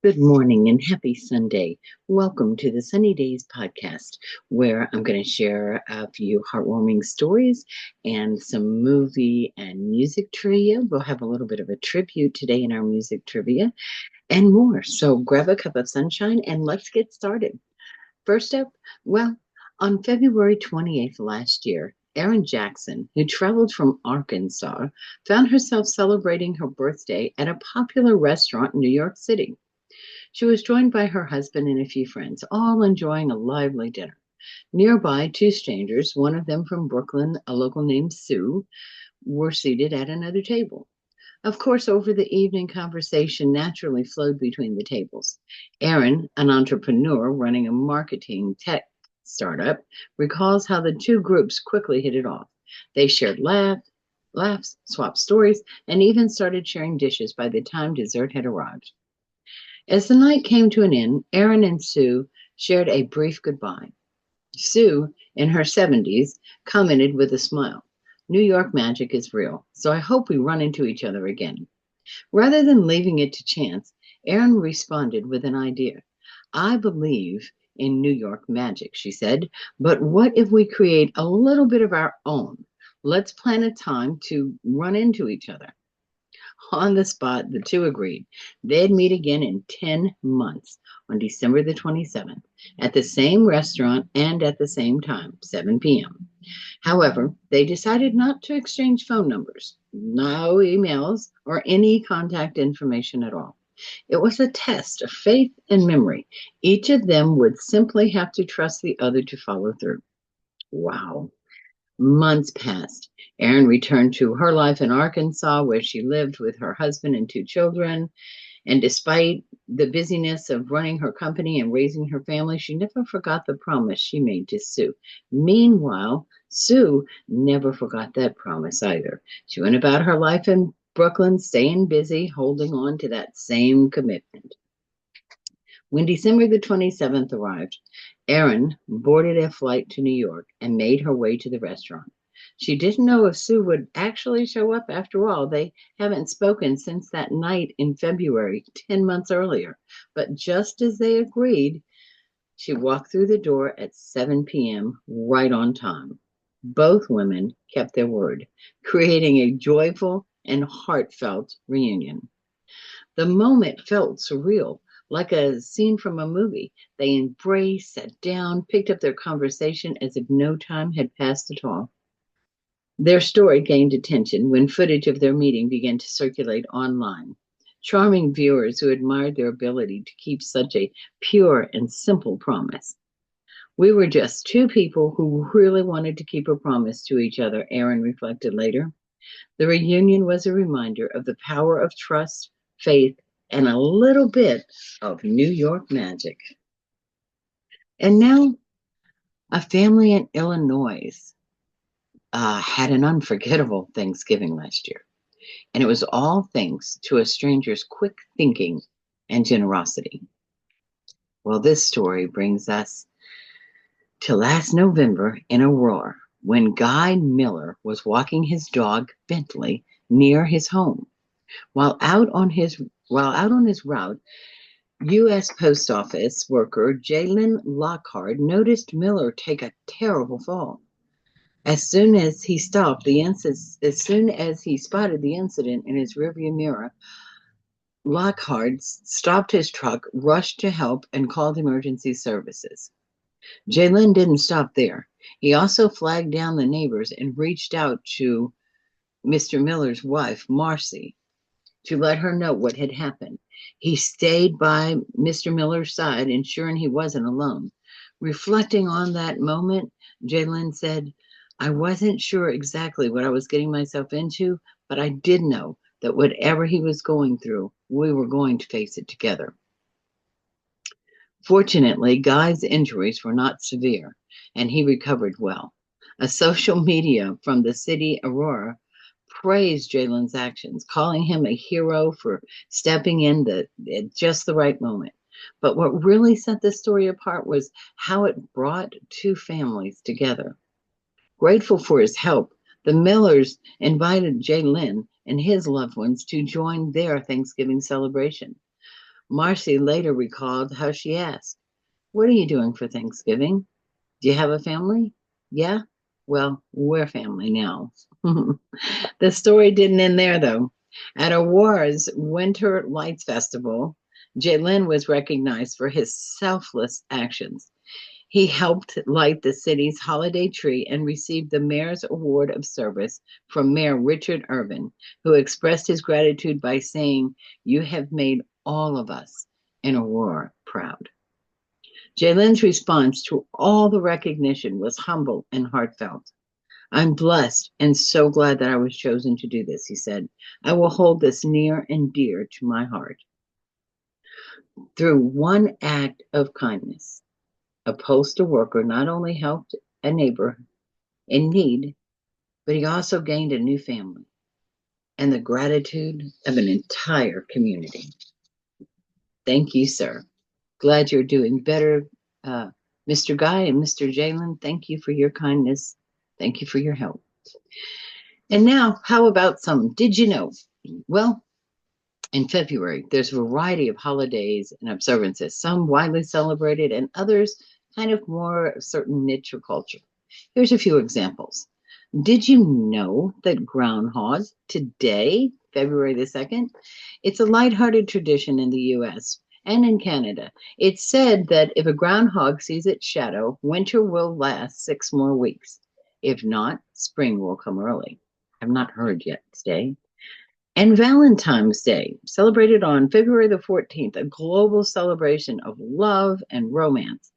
Good morning and happy Sunday. Welcome to the Sunny Daze Podcast, where I'm going to share a few heartwarming stories and some movie and music trivia. We'll have a little bit of a tribute today in our music trivia and more. So grab a cup of sunshine and let's get started. First up, well, on February 28th last year, Erin Jackson, who traveled from Arkansas, found herself celebrating her birthday at a popular restaurant in New York City. She was joined by her husband and a few friends, all enjoying a lively dinner. Nearby, two strangers, one of them from Brooklyn, a local named Sue, were seated at another table. Of course, over the evening, conversation naturally flowed between the tables. Erin, an entrepreneur running a marketing tech startup, recalls how the two groups quickly hit it off. They shared laughs, swapped stories, and even started sharing dishes by the time dessert had arrived. As the night came to an end, Erin and Sue shared a brief goodbye. Sue, in her 70s, commented with a smile, "New York magic is real, so I hope we run into each other again." Rather than leaving it to chance, Erin responded with an idea. "I believe in New York magic," she said, "but what if we create a little bit of our own? Let's plan a time to run into each other." On the spot, the two agreed. They'd meet again in 10 months on December the 27th at the same restaurant and at the same time, 7 p.m. However, they decided not to exchange phone numbers, no emails, or any contact information at all. It was a test of faith and memory. Each of them would simply have to trust the other to follow through. Wow. Months passed. Erin returned to her life in Arkansas, where she lived with her husband and two children. And despite the busyness of running her company and raising her family, she never forgot the promise she made to Sue. Meanwhile, Sue never forgot that promise either. She went about her life in Brooklyn, staying busy, holding on to that same commitment. When December the 27th arrived, Erin boarded a flight to New York and made her way to the restaurant. She didn't know if Sue would actually show up after all. They haven't spoken since that night in February, 10 months earlier. But just as they agreed, she walked through the door at 7 p.m., right on time. Both women kept their word, creating a joyful and heartfelt reunion. The moment felt surreal, like a scene from a movie. They embraced, sat down, picked up their conversation as if no time had passed at all. Their story gained attention when footage of their meeting began to circulate online. Charming viewers who admired their ability to keep such a pure and simple promise. "We were just two people who really wanted to keep a promise to each other," Erin reflected later. The reunion was a reminder of the power of trust, faith, and a little bit of New York magic. And now, a family in Illinois had an unforgettable Thanksgiving last year. And it was all thanks to a stranger's quick thinking and generosity. Well, this story brings us to last November in Aurora, when Guy Miller was walking his dog Bentley near his home. While out on his route, U.S. Post Office worker Jalen Lockhart noticed Miller take a terrible fall. As soon as he spotted the incident in his rearview mirror, Lockhart stopped his truck, rushed to help, and called emergency services. Jalen didn't stop there. He also flagged down the neighbors and reached out to Mr. Miller's wife, Marcy, to let her know what had happened. He stayed by Mr. Miller's side, ensuring he wasn't alone. Reflecting on that moment, Jalen said, "I wasn't sure exactly what I was getting myself into, but I did know that whatever he was going through, we were going to face it together." Fortunately, Guy's injuries were not severe, and he recovered well. A social media from the city Aurora praised Jalen's actions, calling him a hero for stepping in at just the right moment. But what really set this story apart was how it brought two families together. Grateful for his help, the Millers invited Jalen and his loved ones to join their Thanksgiving celebration. Marcy later recalled how she asked, "What are you doing for Thanksgiving? Do you have a family?" "Yeah." "Well, we're family now." The story didn't end there, though. At Awards Winter Lights Festival, Jalen was recognized for his selfless actions. He helped light the city's holiday tree and received the Mayor's Award of Service from Mayor Richard Irvin, who expressed his gratitude by saying, "You have made all of us in Aurora proud." Jalen's response to all the recognition was humble and heartfelt. "I'm blessed and so glad that I was chosen to do this," he said. "I will hold this near and dear to my heart." Through one act of kindness, a postal worker not only helped a neighbor in need, but he also gained a new family and the gratitude of an entire community. Thank you, sir. Glad you're doing better, Mr. Guy and Mr. Jalen. Thank you for your kindness. Thank you for your help. And now, how about some did you know? Well, in February, there's a variety of holidays and observances, some widely celebrated and others kind of more certain niche or culture. Here's a few examples. Did you know that Groundhog today, February the 2nd, it's a lighthearted tradition in the US and in Canada. It's said that if a groundhog sees its shadow, winter will last 6 more weeks. If not, spring will come early. I've not heard yet today. And Valentine's Day, celebrated on February the 14th, a global celebration of love and romance.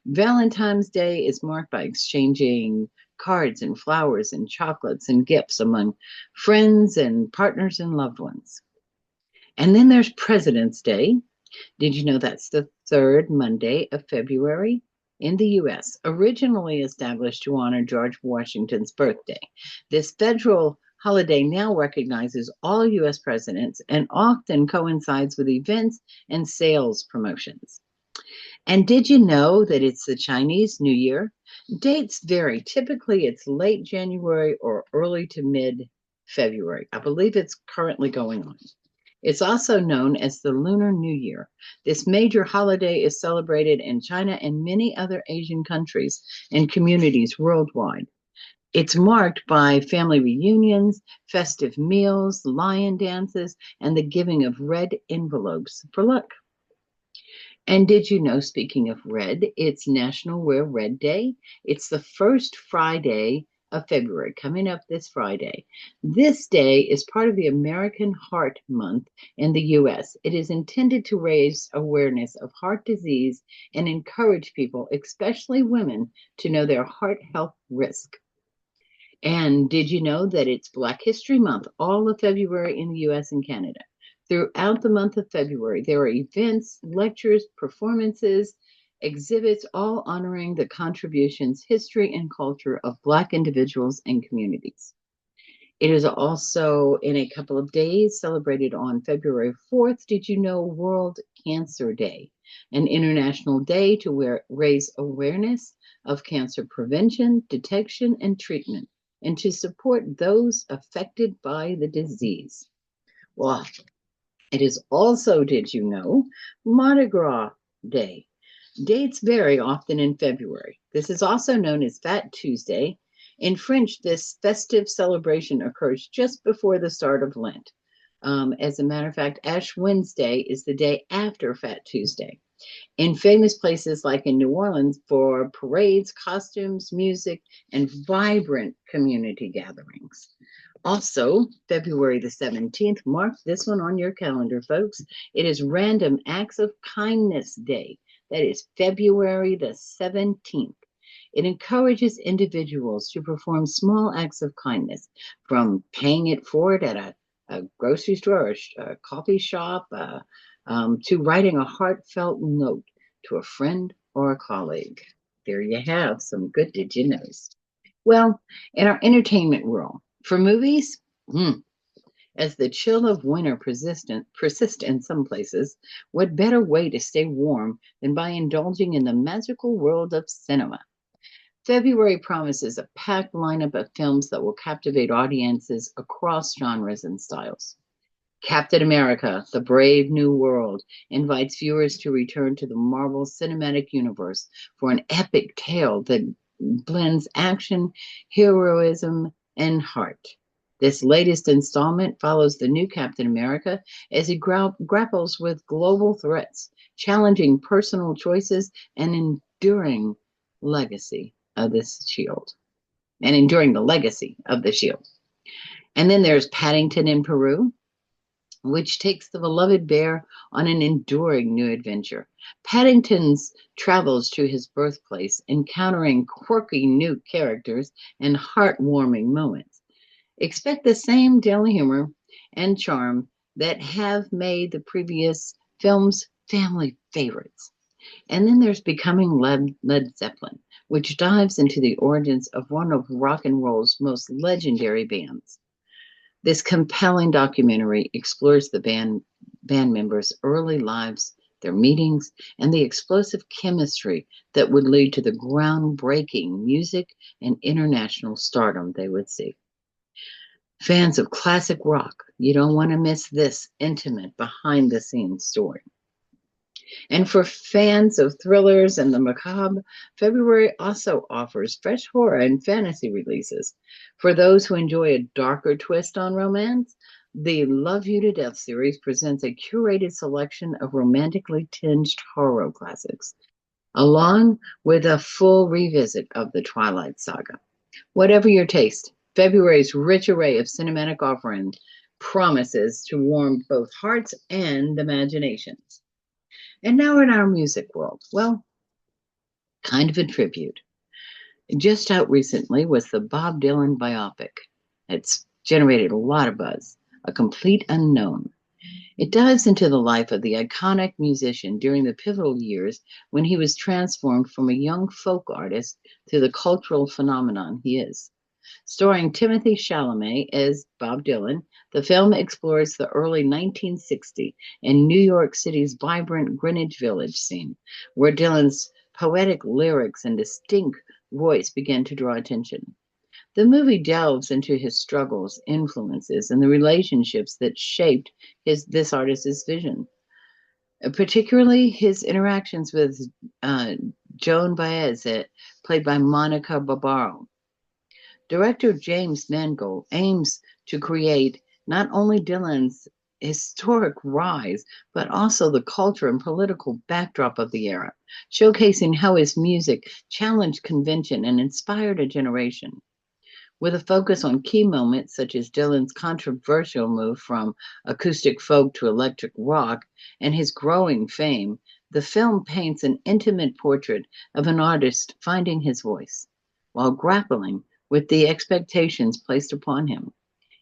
Valentine's Day is marked by exchanging cards and flowers and chocolates and gifts among friends and partners and loved ones. And then there's President's Day. Did you know that's the third Monday of February? In the US, originally established to honor George Washington's birthday. This federal holiday now recognizes all US presidents and often coincides with events and sales promotions. And did you know that it's the Chinese New Year? Dates vary. Typically, it's late January or early to mid February. I believe it's currently going on. It's also known as the Lunar New Year. This major holiday is celebrated in China and many other Asian countries and communities worldwide. It's marked by family reunions, festive meals, lion dances, and the giving of red envelopes for luck. And did you know, speaking of red, it's National Wear Red Day? It's the first Friday of February, coming up this Friday. This day is part of the American Heart Month in the US. It is intended to raise awareness of heart disease and encourage people, especially women, to know their heart health risk. And did you know that it's Black History Month all of February in the US and Canada? Throughout the month of February, there are events, lectures, performances, exhibits, all honoring the contributions, history, and culture of Black individuals and communities. It is also in a couple of days celebrated on February 4th. Did you know World Cancer Day, an international day to raise awareness of cancer prevention, detection, and treatment, and to support those affected by the disease? Well, it is also, did you know, Mardi Gras Day. Dates vary often in February. This is also known as Fat Tuesday. In French, this festive celebration occurs just before the start of Lent. As a matter of fact, Ash Wednesday is the day after Fat Tuesday. In famous places like in New Orleans for parades, costumes, music, and vibrant community gatherings. Also, February the 17th, mark this one on your calendar, folks. It is Random Acts of Kindness Day. That is February the 17th. It encourages individuals to perform small acts of kindness, from paying it forward at a grocery store or a coffee shop to writing a heartfelt note to a friend or a colleague. There you have some good did you knows. Well, in our entertainment world, for movies, as the chill of winter persists in some places, what better way to stay warm than by indulging in the magical world of cinema? February promises a packed lineup of films that will captivate audiences across genres and styles. Captain America, The Brave New World, invites viewers to return to the Marvel Cinematic Universe for an epic tale that blends action, heroism, and heart. This latest installment follows the new Captain America as he grapples with global threats, challenging personal choices, and legacy of this shield, enduring the legacy of the shield. And then there's Paddington in Peru, which takes the beloved bear on an enduring new adventure. Paddington's travels to his birthplace, encountering quirky new characters and heartwarming moments. Expect the same daily humor and charm that have made the previous films family favorites. And then there's Becoming Led Zeppelin, which dives into the origins of one of rock and roll's most legendary bands. This compelling documentary explores the band members' early lives, their meetings, and the explosive chemistry that would lead to the groundbreaking music and international stardom they would see. Fans of classic rock, you don't want to miss this intimate behind-the-scenes story. And for fans of thrillers and the macabre, February also offers fresh horror and fantasy releases. For those who enjoy a darker twist on romance, the Love You to Death series presents a curated selection of romantically tinged horror classics, along with a full revisit of the Twilight Saga. Whatever your taste, February's rich array of cinematic offerings promises to warm both hearts and imaginations. And now in our music world, well, kind of a tribute. Just out recently was the Bob Dylan biopic. It's generated a lot of buzz, A Complete Unknown. It dives into the life of the iconic musician during the pivotal years when he was transformed from a young folk artist to the cultural phenomenon he is. Starring Timothée Chalamet as Bob Dylan, the film explores the early 1960s in New York City's vibrant Greenwich Village scene, where Dylan's poetic lyrics and distinct voice began to draw attention. The movie delves into his struggles, influences, and the relationships that shaped this artist's vision, particularly his interactions with Joan Baez, played by Monica Barbaro. Director James Mangold aims to create not only Dylan's historic rise, but also the culture and political backdrop of the era, showcasing how his music challenged convention and inspired a generation. With a focus on key moments such as Dylan's controversial move from acoustic folk to electric rock and his growing fame, the film paints an intimate portrait of an artist finding his voice while grappling with the expectations placed upon him.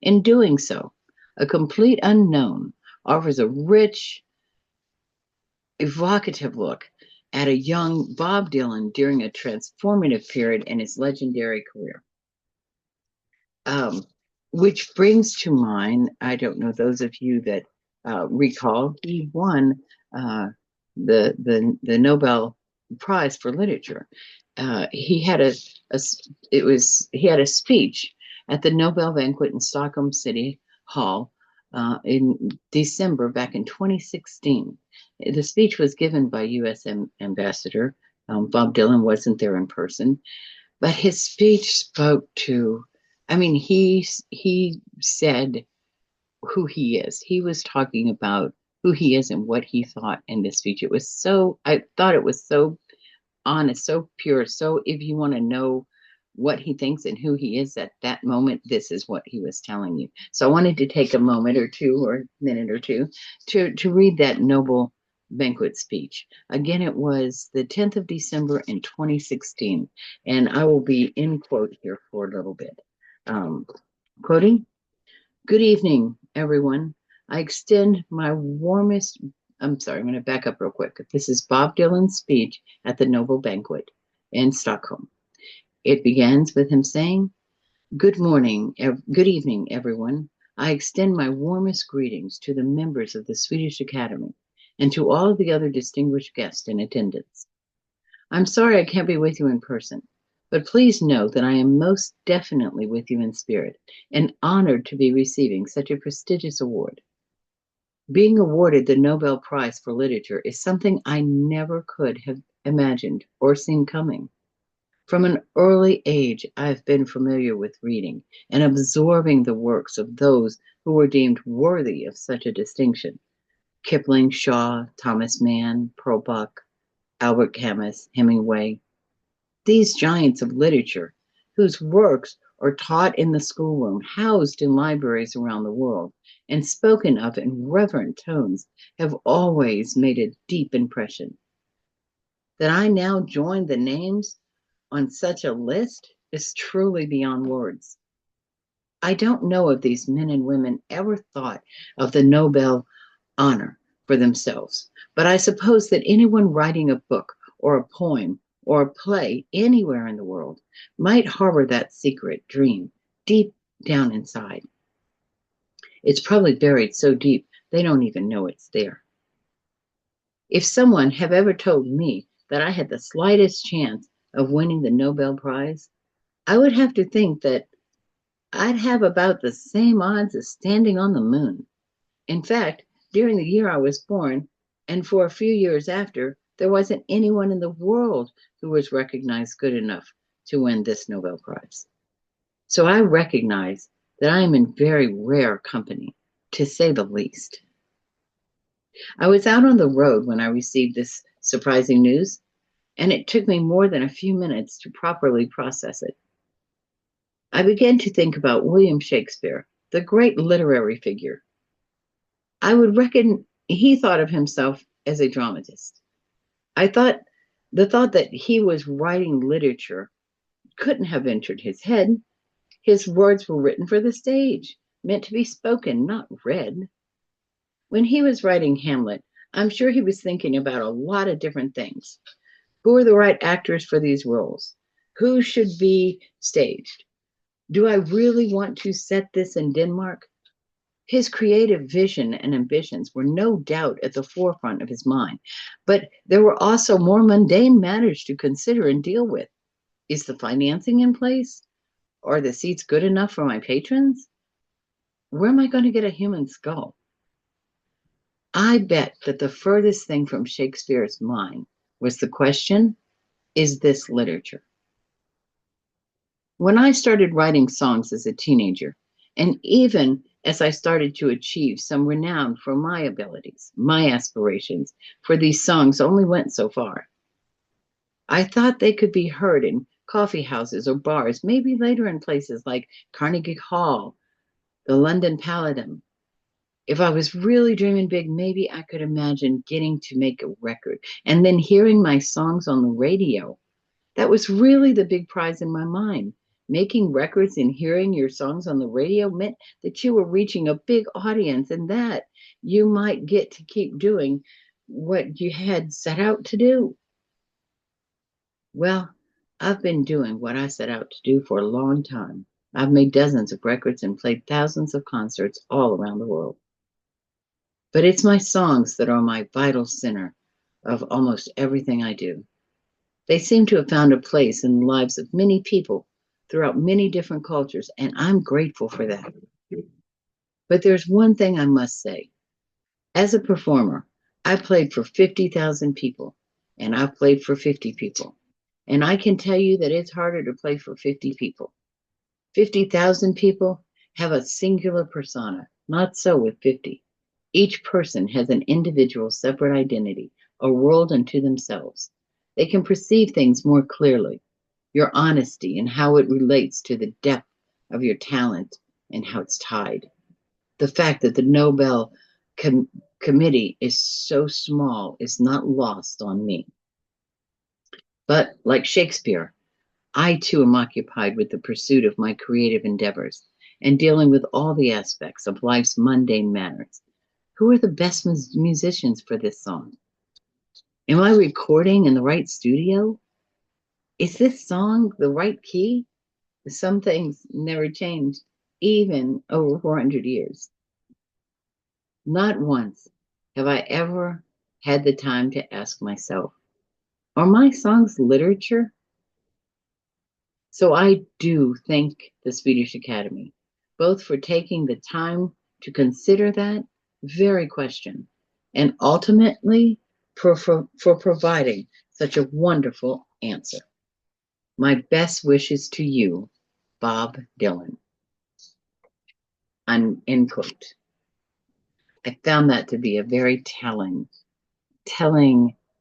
In doing so, A Complete Unknown offers a rich, evocative look at a young Bob Dylan during a transformative period in his legendary career. Which brings to mind, I don't know, those of you that recall, he won the Nobel Prize for Literature. He had a speech at the Nobel banquet in Stockholm City Hall in December back in 2016. The speech was given by U.S. Ambassador. Bob Dylan wasn't there in person, but his speech spoke to, he said who he is. He was talking about who he is and what he thought in this speech. I thought it was so honest, so pure. So if you want to know what he thinks and who he is at that moment, this is what he was telling you. So I wanted to take a moment or two or a minute or two to read that noble banquet speech. Again, it was the 10th of December in 2016, and I will be in quote here for a little bit. Quoting, "Good evening, everyone. I extend my warmest..." I'm sorry, I'm going to back up real quick. This is Bob Dylan's speech at the Nobel banquet in Stockholm. It begins with him saying, good evening, everyone. I extend my warmest greetings to the members of the Swedish Academy and to all of the other distinguished guests in attendance. I'm sorry I can't be with you in person, but please know that I am most definitely with you in spirit and honored to be receiving such a prestigious award. Being awarded the Nobel Prize for Literature is something I never could have imagined or seen coming. From an early age, I've been familiar with reading and absorbing the works of those who were deemed worthy of such a distinction. Kipling, Shaw, Thomas Mann, Pearl Buck, Albert Camus, Hemingway. These giants of literature, whose works are taught in the schoolroom, housed in libraries around the world, and spoken of in reverent tones, have always made a deep impression. That I now join the names on such a list is truly beyond words. I don't know if these men and women ever thought of the Nobel honor for themselves, but I suppose that anyone writing a book or a poem or a play anywhere in the world might harbor that secret dream deep down inside. It's probably buried so deep they don't even know it's there. If someone have ever told me that I had the slightest chance of winning the Nobel Prize, I would have to think that I'd have about the same odds as standing on the moon. In fact, during the year I was born, and for a few years after, there wasn't anyone in the world who was recognized good enough to win this Nobel Prize. So I recognize that I am in very rare company, to say the least. I was out on the road when I received this surprising news, and it took me more than a few minutes to properly process it. I began to think about William Shakespeare, the great literary figure. I would reckon he thought of himself as a dramatist. I thought the thought that he was writing literature couldn't have entered his head. His words were written for the stage, meant to be spoken, not read. When he was writing Hamlet, I'm sure he was thinking about a lot of different things. Who are the right actors for these roles? Who should be staged? Do I really want to set this in Denmark? His creative vision and ambitions were no doubt at the forefront of his mind, but there were also more mundane matters to consider and deal with. Is the financing in place? Are the seats good enough for my patrons? Where am I going to get a human skull? I bet that the furthest thing from Shakespeare's mind was the question, is this literature? When I started writing songs as a teenager, and even as I started to achieve some renown for my abilities, my aspirations for these songs only went so far. I thought they could be heard in coffee houses or bars, maybe later in places like Carnegie Hall, the London Palladium. If I was really dreaming big, maybe I could imagine getting to make a record and then hearing my songs on the radio. That was really the big prize in my mind. Making records and hearing your songs on the radio meant that you were reaching a big audience and that you might get to keep doing what you had set out to do. Well, I've been doing what I set out to do for a long time. I've made dozens of records and played thousands of concerts all around the world. But it's my songs that are my vital center of almost everything I do. They seem to have found a place in the lives of many people throughout many different cultures, and I'm grateful for that. But there's one thing I must say. As a performer, I played for 50,000 people, and I've played for 50 people. And I can tell you that it's harder to play for 50 people. 50,000 people have a singular persona, not so with 50. Each person has an individual separate identity, a world unto themselves. They can perceive things more clearly. Your honesty and how it relates to the depth of your talent and how it's tied. The fact that the Nobel Committee is so small is not lost on me. But like Shakespeare, I too am occupied with the pursuit of my creative endeavors and dealing with all the aspects of life's mundane matters. Who are the best musicians for this song? Am I recording in the right studio? Is this song the right key? Some things never change, even over 400 years. Not once have I ever had the time to ask myself, are my songs literature? So I do thank the Swedish Academy, both for taking the time to consider that, very question, and ultimately for providing such a wonderful answer. My best wishes to you, Bob Dylan. End quote. I found that to be a very telling,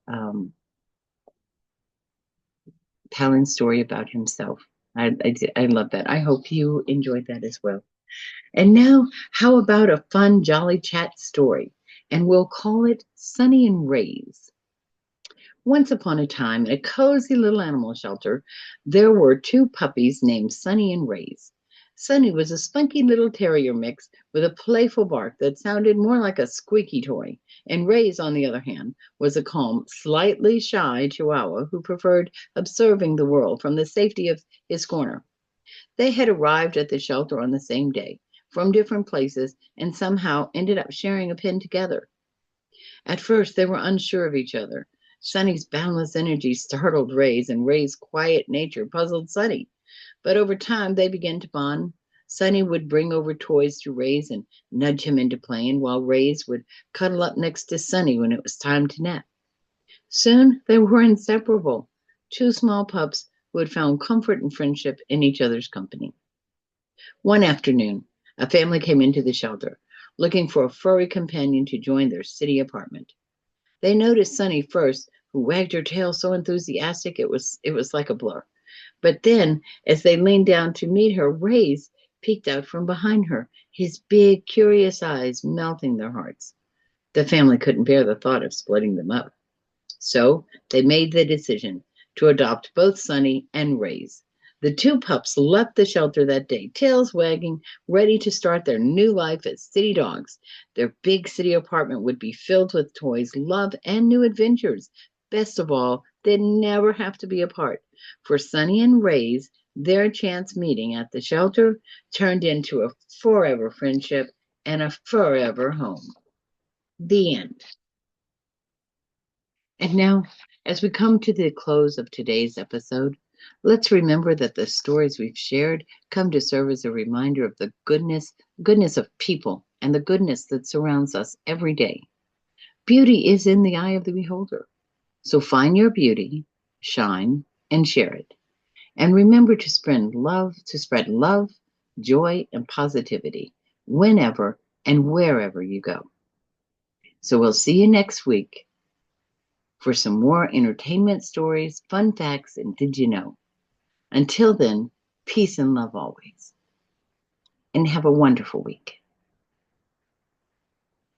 um, telling story about himself. I love that. I hope you enjoyed that as well. And now, how about a fun, jolly chat story? And we'll call it Sunny and Ray's. Once upon a time, in a cozy little animal shelter, there were two puppies named Sunny and Rays. Sunny was a spunky little terrier mix with a playful bark that sounded more like a squeaky toy, and Rays, on the other hand, was a calm, slightly shy chihuahua who preferred observing the world from the safety of his corner. They had arrived at the shelter on the same day, from different places, and somehow ended up sharing a pen together. At first, they were unsure of each other. Sunny's boundless energy startled Ray's, and Ray's quiet nature puzzled Sunny. But over time, they began to bond. Sunny would bring over toys to Ray's and nudge him into playing, while Ray's would cuddle up next to Sunny when it was time to nap. Soon, they were inseparable, two small pups who had found comfort and friendship in each other's company. One afternoon, a family came into the shelter, looking for a furry companion to join their city apartment. They noticed Sunny first, who wagged her tail so enthusiastic it was like a blur. But then, as they leaned down to meet her, Rays peeked out from behind her, his big, curious eyes melting their hearts. The family couldn't bear the thought of splitting them up. So they made the decision to adopt both Sunny and Rays. The two pups left the shelter that day, tails wagging, ready to start their new life as city dogs. Their big city apartment would be filled with toys, love, and new adventures. Best of all, they'd never have to be apart. For Sunny and Rays, their chance meeting at the shelter turned into a forever friendship and a forever home. The end. And now, as we come to the close of today's episode, let's remember that the stories we've shared come to serve as a reminder of the goodness of people and the goodness that surrounds us every day. Beauty is in the eye of the beholder. So find your beauty, shine, and share it. And remember to spread love, joy, and positivity whenever and wherever you go. So we'll see you next week for some more entertainment stories, fun facts, and did you know? Until then, peace and love always. And have a wonderful week.